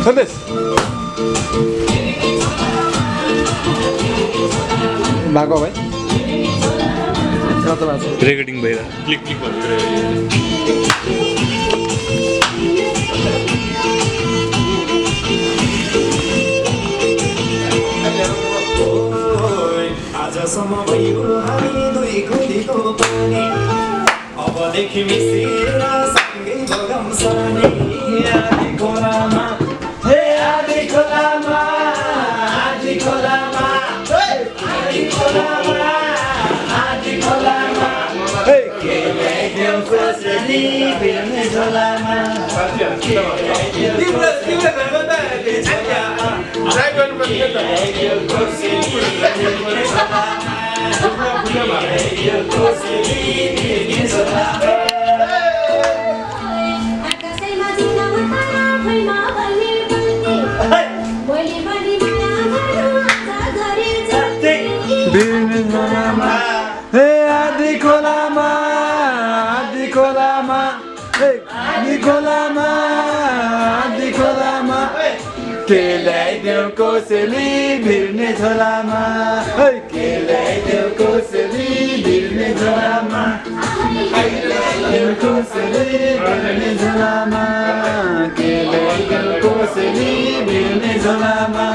खन्देस भएको भाइ रेकर्डिङ भइरहेको क्लिक क्लिक आजसम्म भयो हामी दुई खोलीको पानी अबदेखि मिसिएर सँगै बगाउँ सानी आधी खोलामा हे आधी खोलामा आधी खोलामा आधी खोलामा आधी खोलामा हे के ल्याइदेऊ कसरी भिर्ने झोलामा तिम्रो घरमा त ट्राई गर्नुपर्छ त आधी खोलामा आधी खोलामा आधी खोलामा आधी खोलामा के ल्याइदेऊ कोसेली भिर्ने झोलामा के ल्याइदेऊ कोसेली भिर्ने झोलामा कोसेली भिर्ने झोलामा के ल्याइदेऊ कोसेली भिर्ने झोलामा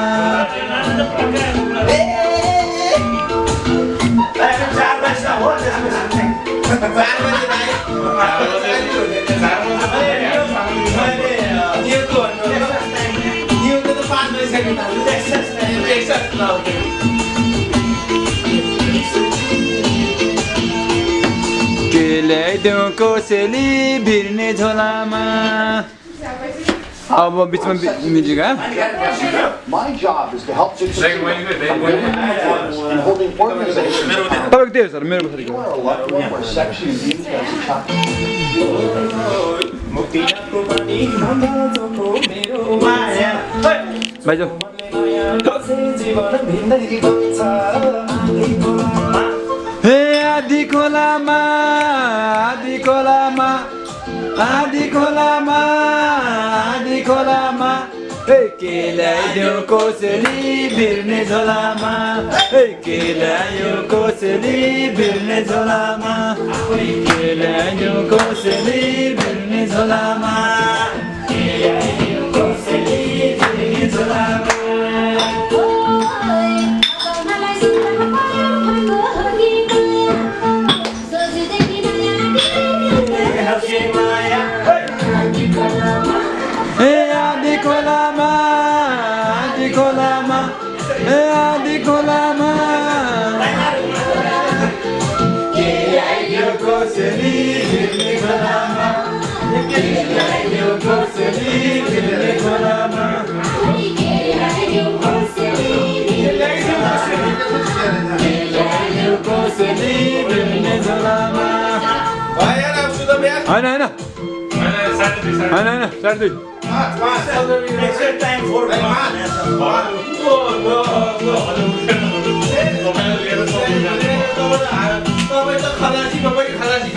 के ल्याइदेऊ कोसेली भिर्ने झोलामा अब बिचमा music My job is to help succeed in holding organizations तपाईँको त्यही हो सर मेरो who are a lot more sexy and beauty as a child. भाइजो हे आधी खोलामा आधी खोलामा आधी खोलामा आधी खोलामा हे के ल्याइदेऊ कोसेली भिर्ने झोलामा हे के ल्याइदेऊ कोसेली भिर्ने झोलामा के ल्याइदेऊ कोसेली भिर्ने झोलामा के ल्याइदेऊ कोसेली भिर्ने झोलामा आधी खोलामा आधी खोलामा आधी खोलामा के ल्याइदेऊ कोसेली भिर्ने झोलामा के ल्याइदेऊ कोसेली भिर्ने झोलामा के ल्याइदेऊ कोसेली भिर्ने झोलामा होइन होइन होइन साढे दुई खलासी